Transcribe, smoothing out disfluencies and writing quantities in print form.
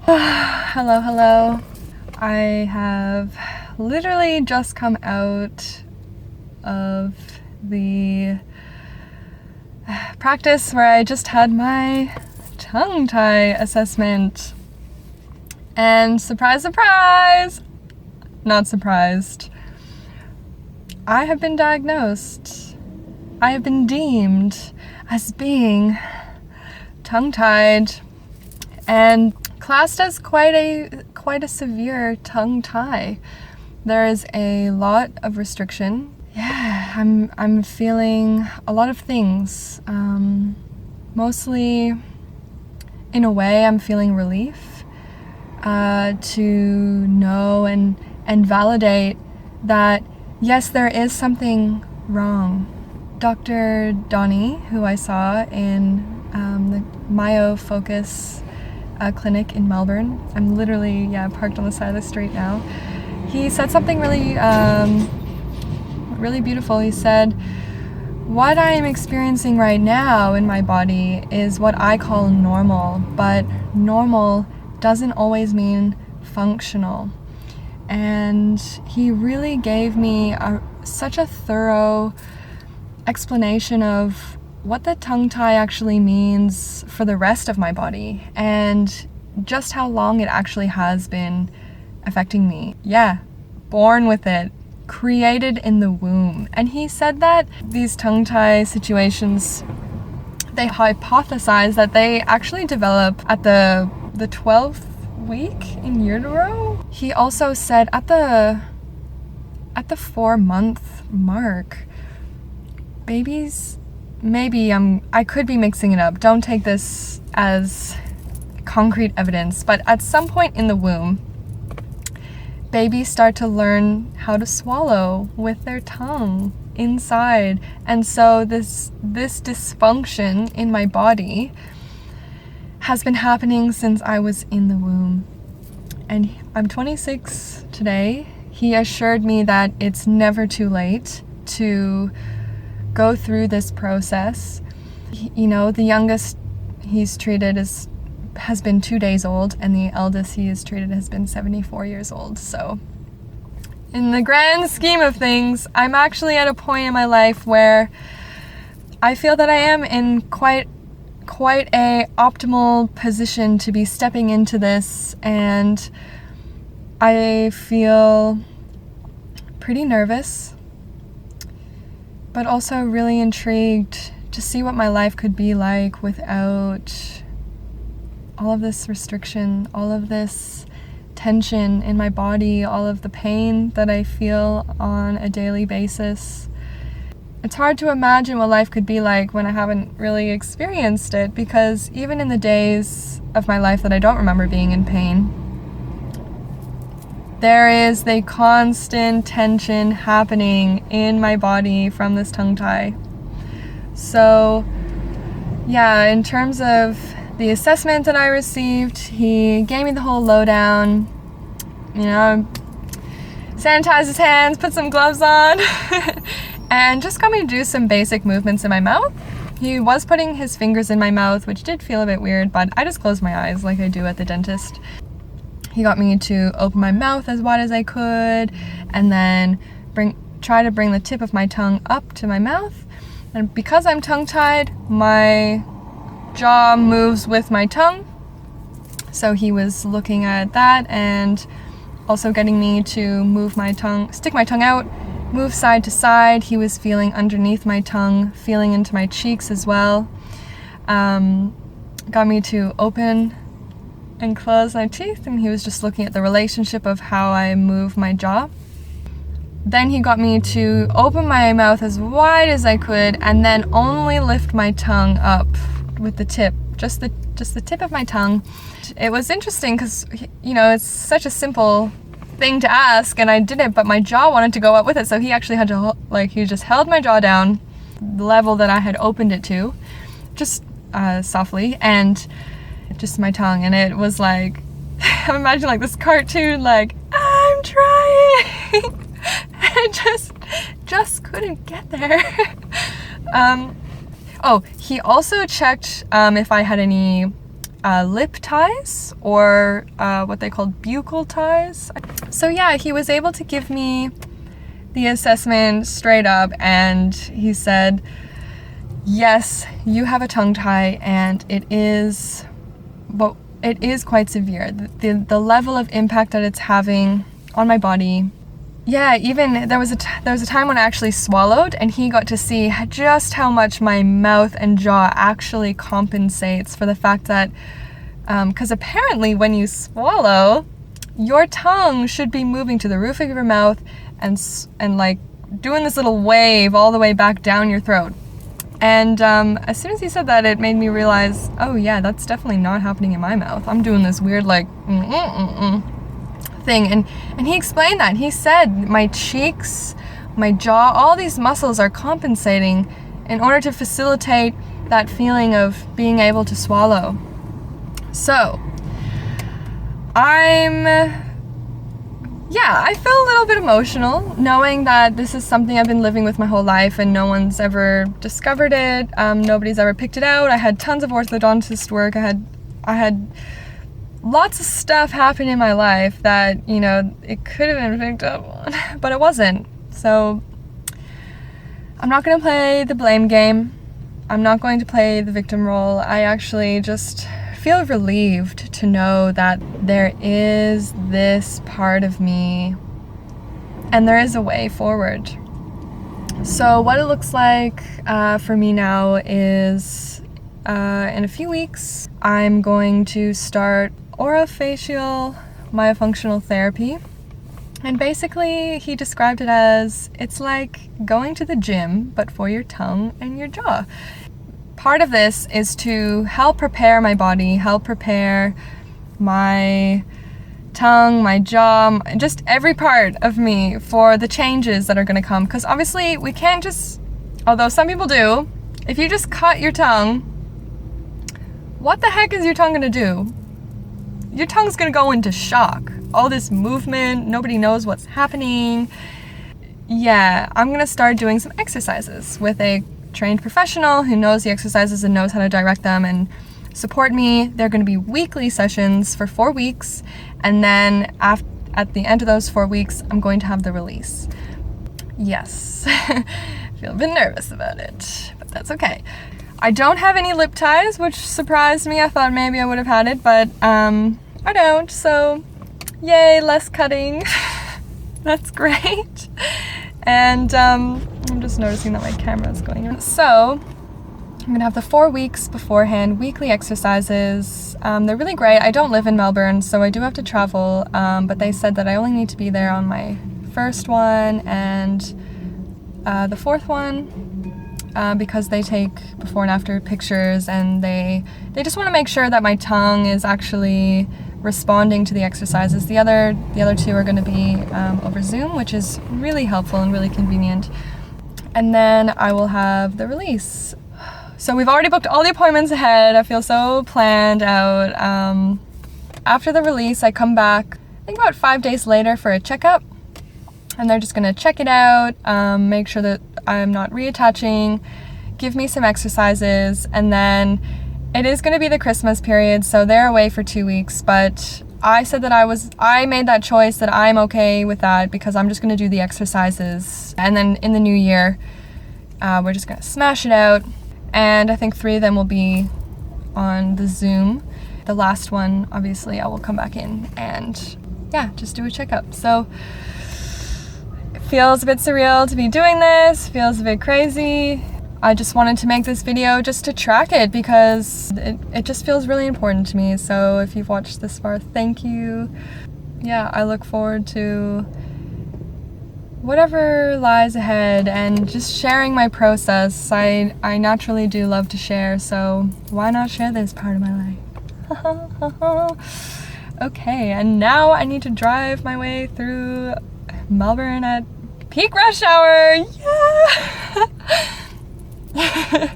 Hello. I have literally just come out of the practice where I just had my tongue tie assessment. And surprise, surprise, not surprised. I have been diagnosed. I have been deemed as being tongue-tied and classed as quite a severe tongue tie. There is a lot of restriction. Yeah, I'm feeling a lot of things. Mostly, in a way, I'm feeling relief to know and validate that yes, there is something wrong. Dr. Donny, who I saw in the Myofocus clinic in Melbourne, I'm literally parked on the side of the street now. He said something really beautiful. He said, what I am experiencing right now in my body is what I call normal, but normal doesn't always mean functional. And he really gave me such a thorough explanation of what the tongue tie actually means for the rest of my body and just how long it actually has been affecting me. Yeah, born with it, created in the womb. And he said that these tongue tie situations, they hypothesize that they actually develop at the 12th week in utero. He also said at the 4-month mark, babies, maybe I could be mixing it up. Don't take this as concrete evidence, but at some point in the womb, babies start to learn how to swallow with their tongue inside. And so this dysfunction in my body has been happening since I was in the womb. And I'm 26 today. He assured me that it's never too late to go through this process. The youngest he's treated has been 2 days old, and the eldest he has treated has been 74 years old. So in the grand scheme of things, I'm actually at a point in my life where I feel that I am in quite a optimal position to be stepping into this, and I feel pretty nervous, but also really intrigued to see what my life could be like without all of this restriction, all of this tension in my body, all of the pain that I feel on a daily basis. It's hard to imagine what life could be like when I haven't really experienced it, because even in the days of my life that I don't remember being in pain, there is the constant tension happening in my body from this tongue tie. So yeah, in terms of the assessment that I received, he gave me the whole lowdown, sanitized his hands, put some gloves on, and just got me to do some basic movements in my mouth. He was putting his fingers in my mouth, which did feel a bit weird, but I just closed my eyes like I do at the dentist. He got me to open my mouth as wide as I could, and then try to bring the tip of my tongue up to my mouth. And because I'm tongue-tied, my jaw moves with my tongue. So he was looking at that and also getting me to move my tongue, stick my tongue out, move side to side. He was feeling underneath my tongue, feeling into my cheeks as well. Got me to open and close my teeth, and he was just looking at the relationship of how I move my jaw. Then he got me to open my mouth as wide as I could and then only lift my tongue up with the tip, just the tip of my tongue. It was interesting because, it's such a simple thing to ask, and I did it, but my jaw wanted to go up with it, so he actually had to, he just held my jaw down, the level that I had opened it to, just softly, and just my tongue, and it was like, I'm imagining like this cartoon, like, I'm trying, I just couldn't get there. He also checked if I had any lip ties, or what they called buccal ties. So yeah, he was able to give me the assessment straight up, and he said, yes, you have a tongue tie, and it is quite severe. The level of impact that it's having on my body. Yeah, even there was a time when I actually swallowed, and he got to see just how much my mouth and jaw actually compensates for the fact that, because apparently when you swallow, your tongue should be moving to the roof of your mouth and like doing this little wave all the way back down your throat. And as soon as he said that, it made me realize, oh yeah, that's definitely not happening in my mouth. I'm doing this weird like thing, and he explained that. He said my cheeks, my jaw, all these muscles are compensating in order to facilitate that feeling of being able to swallow. So I feel a little bit emotional knowing that this is something I've been living with my whole life and no one's ever discovered it. Nobody's ever picked it out. I had tons of orthodontist work. I had lots of stuff happen in my life that, it could have been picked up on, but it wasn't. So I'm not going to play the blame game. I'm not going to play the victim role. I actually just feel relieved to know that there is this part of me and there is a way forward. So what it looks like for me now is in a few weeks, I'm going to start orofacial myofunctional therapy. And basically, he described it as, it's like going to the gym, but for your tongue and your jaw. Part of this is to help prepare my body, help prepare my tongue, my jaw, just every part of me for the changes that are going to come. Because obviously, we can't just, although some people do, if you just cut your tongue, what the heck is your tongue going to do? Your tongue's going to go into shock. All this movement, nobody knows what's happening. Yeah, I'm going to start doing some exercises with a trained professional who knows the exercises and knows how to direct them and support me. They're going to be weekly sessions for 4 weeks, and then at the end of those 4 weeks, I'm going to have the release. Yes, I feel a bit nervous about it, but that's okay. I don't have any lip ties, which surprised me. I thought maybe I would have had it, but I don't, so yay, less cutting. That's great. And I'm just noticing that my camera is going on. So I'm gonna have the 4 weeks beforehand, weekly exercises. They're really great. I don't live in Melbourne, so I do have to travel, but they said that I only need to be there on my first one and the fourth one, because they take before and after pictures, and they just want to make sure that my tongue is actually responding to the exercises. The other two are going to be over Zoom, which is really helpful and really convenient. And then I will have the release. So we've already booked all the appointments ahead. I feel so planned out. After the release, I come back, I think about 5 days later for a checkup. And they're just going to check it out, make sure that I'm not reattaching, give me some exercises, and then it is going to be the Christmas period, so they're away for 2 weeks, but I said that I made that choice that I'm okay with that because I'm just going to do the exercises, and then in the new year, we're just going to smash it out, and I think 3 of them will be on the Zoom. The last one, obviously, I will come back in and, yeah, just do a checkup. So feels a bit surreal to be doing this, feels a bit crazy. I just wanted to make this video just to track it because it just feels really important to me. So if you've watched this far, thank you. Yeah, I look forward to whatever lies ahead and just sharing my process. I naturally do love to share, so why not share this part of my life? Okay, and now I need to drive my way through Melbourne at peak rush hour. Yeah.